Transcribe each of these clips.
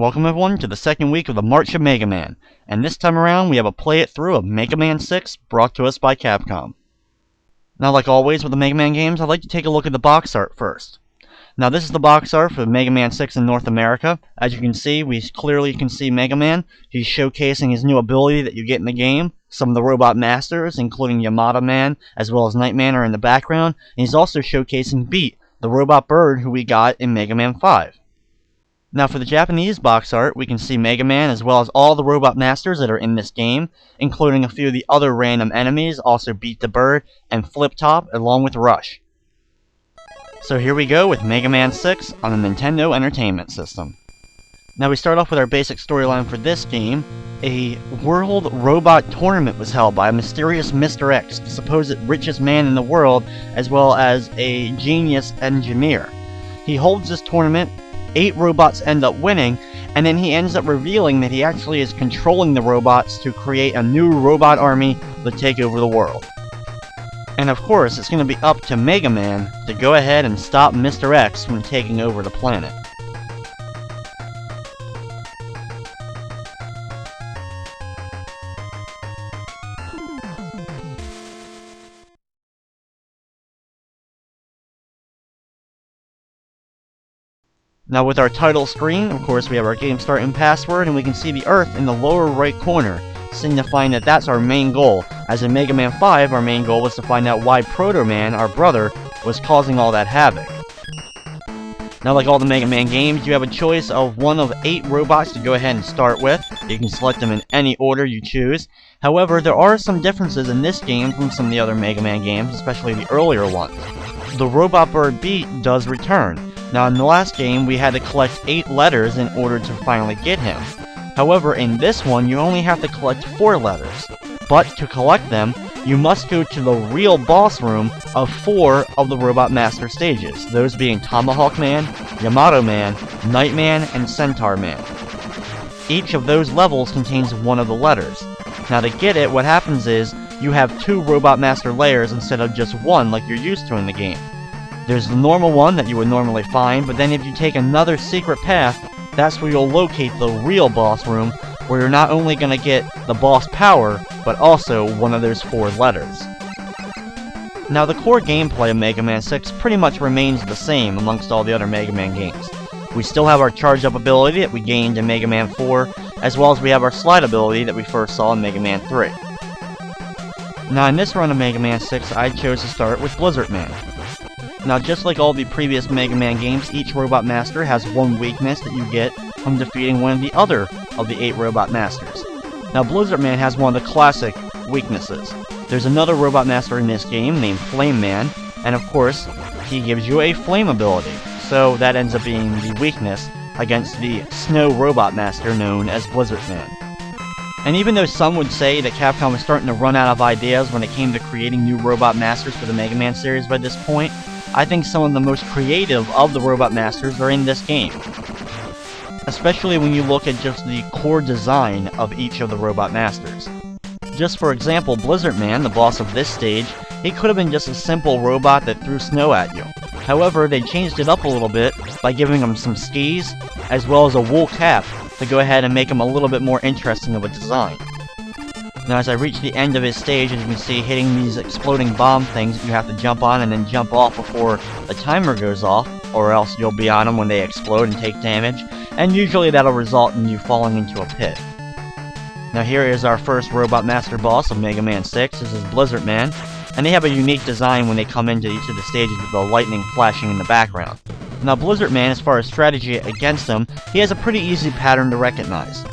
Welcome everyone to the second week of the March of Mega Man, and this time around we have a play it through of Mega Man 6 brought to us by Capcom. Now like always with the Mega Man games, I'd like to take a look at the box art first. Now this is the box art for Mega Man 6 in North America. As you can see, we clearly can see Mega Man. He's showcasing his new ability that you get in the game. Some of the robot masters, including Yamato Man, as well as Nightman, are in the background, and he's also showcasing Beat, the robot bird who we got in Mega Man 5. Now for the Japanese box art, we can see Mega Man as well as all the robot masters that are in this game, including a few of the other random enemies, also Beat the Bird and Flip Top, along with Rush. So here we go with Mega Man 6 on the Nintendo Entertainment System. Now we start off with our basic storyline for this game. A world robot tournament was held by a mysterious Mr. X, the supposed richest man in the world, as well as a genius engineer. He holds this tournament. 8 robots end up winning, and then he ends up revealing that he actually is controlling the robots to create a new robot army to take over the world. And of course, it's going to be up to Mega Man to go ahead and stop Mr. X from taking over the planet. Now with our title screen, of course we have our game start and password, and we can see the Earth in the lower right corner, signifying that that's our main goal. As in Mega Man 5, our main goal was to find out why Proto Man, our brother, was causing all that havoc. Now like all the Mega Man games, you have a choice of one of 8 robots to go ahead and start with. You can select them in any order you choose. However, there are some differences in this game from some of the other Mega Man games, especially the earlier ones. The robot bird Beat does return. Now in the last game, we had to collect 8 letters in order to finally get him. However, in this one, you only have to collect 4 letters. But to collect them, you must go to the real boss room of 4 of the Robot Master stages, those being Tomahawk Man, Yamato Man, Nightman, and Centaur Man. Each of those levels contains one of the letters. Now to get it, what happens is, you have 2 Robot Master layers instead of just one like you're used to in the game. There's the normal one that you would normally find, but then if you take another secret path, that's where you'll locate the real boss room, where you're not only going to get the boss power, but also one of those 4 letters. Now the core gameplay of Mega Man 6 pretty much remains the same amongst all the other Mega Man games. We still have our charge up ability that we gained in Mega Man 4, as well as we have our slide ability that we first saw in Mega Man 3. Now in this run of Mega Man 6, I chose to start with Blizzard Man. Now just like all the previous Mega Man games, each Robot Master has one weakness that you get from defeating one of the other of the 8 Robot Masters. Now Blizzard Man has one of the classic weaknesses. There's another Robot Master in this game named Flame Man, and of course, he gives you a flame ability. So that ends up being the weakness against the Snow Robot Master known as Blizzard Man. And even though some would say that Capcom was starting to run out of ideas when it came to creating new Robot Masters for the Mega Man series by this point, I think some of the most creative of the Robot Masters are in this game. Especially when you look at just the core design of each of the Robot Masters. Just for example, Blizzard Man, the boss of this stage, he could have been just a simple robot that threw snow at you. However, they changed it up a little bit by giving him some skis, as well as a wool cap, to go ahead and make him a little bit more interesting of a design. Now as I reach the end of his stage, as you can see, hitting these exploding bomb things that you have to jump on and then jump off before the timer goes off, or else you'll be on them when they explode and take damage, and usually that'll result in you falling into a pit. Now here is our first Robot Master boss of Mega Man 6, this is Blizzard Man, and they have a unique design when they come into each of the stages with the lightning flashing in the background. Now Blizzard Man, as far as strategy against him, he has a pretty easy pattern to recognize.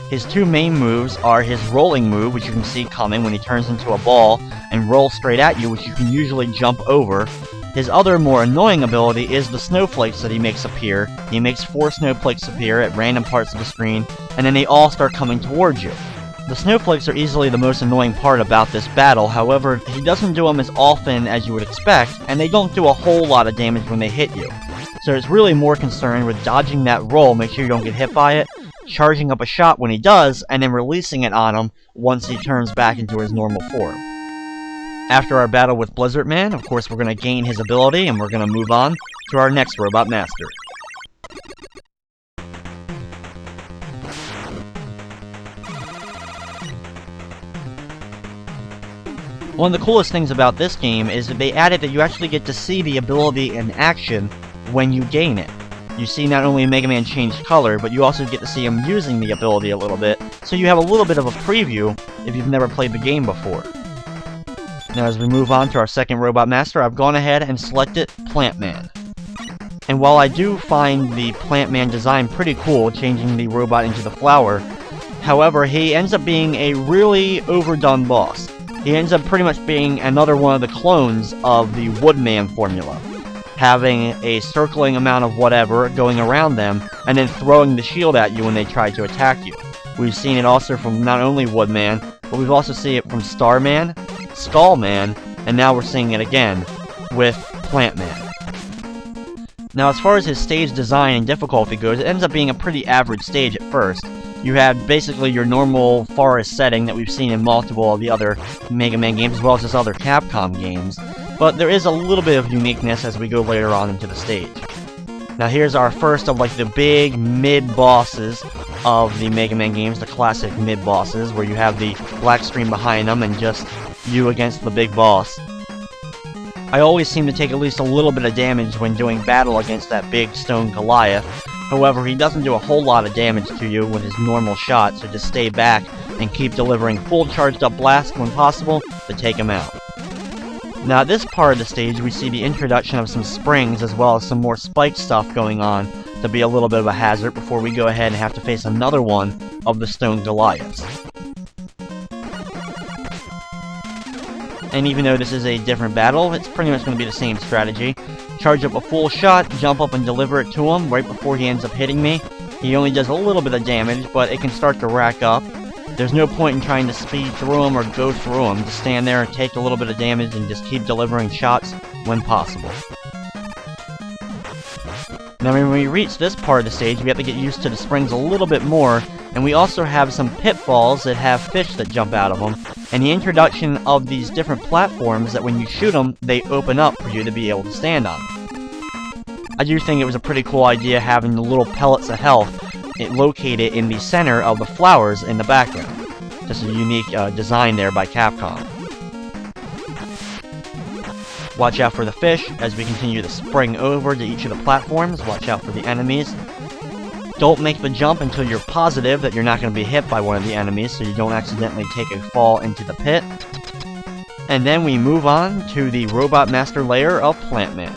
His 2 main moves are his rolling move, which you can see coming when he turns into a ball and rolls straight at you, which you can usually jump over. His other more annoying ability is the snowflakes that he makes appear. He makes 4 snowflakes appear at random parts of the screen, and then they all start coming towards you. The snowflakes are easily the most annoying part about this battle, however, he doesn't do them as often as you would expect, and they don't do a whole lot of damage when they hit you. So it's really more concerned with dodging that roll, make sure you don't get hit by it, charging up a shot when he does, and then releasing it on him once he turns back into his normal form. After our battle with Blizzard Man, of course we're going to gain his ability, and we're going to move on to our next Robot Master. One of the coolest things about this game is that they added that you actually get to see the ability in action when you gain it. You see not only Mega Man change color, but you also get to see him using the ability a little bit, so you have a little bit of a preview if you've never played the game before. Now as we move on to our second Robot Master, I've gone ahead and selected Plant Man. And while I do find the Plant Man design pretty cool, changing the robot into the flower, however, he ends up being a really overdone boss. He ends up pretty much being another one of the clones of the Woodman formula, having a circling amount of whatever going around them, and then throwing the shield at you when they try to attack you. We've seen it also from not only Woodman, but we've also seen it from Starman, Skullman, and now we're seeing it again with Plant Man. Now as far as his stage design and difficulty goes, it ends up being a pretty average stage at first. You have basically your normal forest setting that we've seen in multiple of the other Mega Man games, as well as just other Capcom games, but there is a little bit of uniqueness as we go later on into the stage. Now here's our first of like the big mid-bosses of the Mega Man games, the classic mid-bosses, where you have the black screen behind them and just you against the big boss. I always seem to take at least a little bit of damage when doing battle against that big stone Goliath. However, he doesn't do a whole lot of damage to you with his normal shot, so just stay back and keep delivering full charged up blasts when possible to take him out. Now at this part of the stage we see the introduction of some springs as well as some more spike stuff going on to be a little bit of a hazard before we go ahead and have to face another one of the stone Goliaths. And even though this is a different battle, it's pretty much going to be the same strategy. Charge up a full shot, jump up and deliver it to him right before he ends up hitting me. He only does a little bit of damage, but it can start to rack up. There's no point in trying to speed through him or go through him. Just stand there and take a little bit of damage and just keep delivering shots when possible. Now when we reach this part of the stage, we have to get used to the springs a little bit more, and we also have some pitfalls that have fish that jump out of them, and the introduction of these different platforms that when you shoot them, they open up for you to be able to stand on. I do think it was a pretty cool idea having the little pellets of health located in the center of the flowers in the background. Just a unique design there by Capcom. Watch out for the fish as we continue to spring over to each of the platforms. Watch out for the enemies. Don't make the jump until you're positive that you're not going to be hit by one of the enemies, so you don't accidentally take a fall into the pit. And then we move on to the Robot Master layer of Plant Man.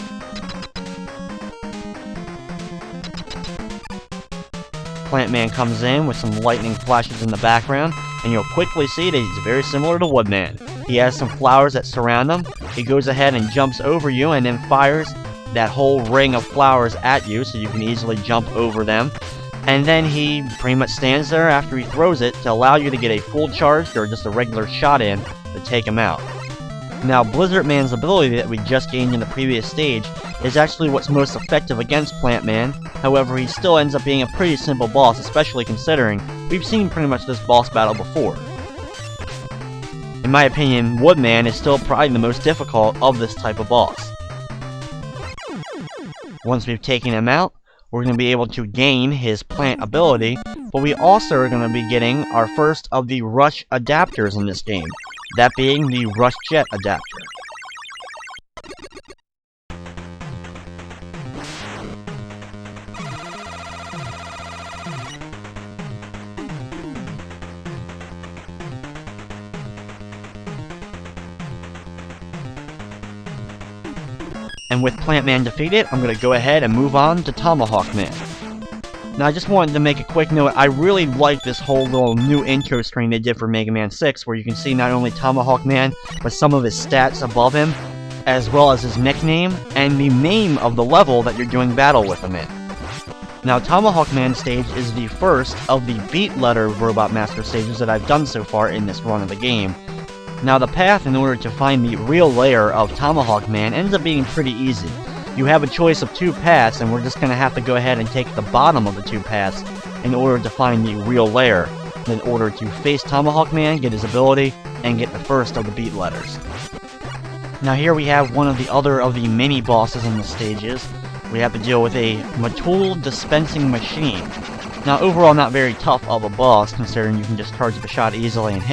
Plant Man comes in with some lightning flashes in the background, and you'll quickly see that he's very similar to Woodman. He has some flowers that surround him. He goes ahead and jumps over you and then fires that whole ring of flowers at you so you can easily jump over them. And then he pretty much stands there after he throws it to allow you to get a full charge or just a regular shot in to take him out. Now Blizzard Man's ability that we just gained in the previous stage is actually what's most effective against Plant Man. However, he still ends up being a pretty simple boss, especially considering we've seen pretty much this boss battle before. In my opinion, Woodman is still probably the most difficult of this type of boss. Once we've taken him out, we're going to be able to gain his plant ability, but we also are going to be getting our first of the Rush adapters in this game, that being the Rush Jet adapter. And with Plant Man defeated, I'm going to go ahead and move on to Tomahawk Man. Now I just wanted to make a quick note, I really like this whole little new intro screen they did for Mega Man 6, where you can see not only Tomahawk Man, but some of his stats above him, as well as his nickname, and the name of the level that you're doing battle with him in. Now Tomahawk Man stage is the first of the beat letter Robot Master stages that I've done so far in this run of the game. Now the path in order to find the real lair of Tomahawk Man ends up being pretty easy. You have a choice of two paths, and we're just going to have to go ahead and take the bottom of the two paths in order to find the real lair, in order to face Tomahawk Man, get his ability, and get the first of the beat letters. Now here we have one of the other of the mini bosses in the stages. We have to deal with a Matul dispensing machine. Now overall not very tough of a boss, considering you can just charge up a shot easily and hit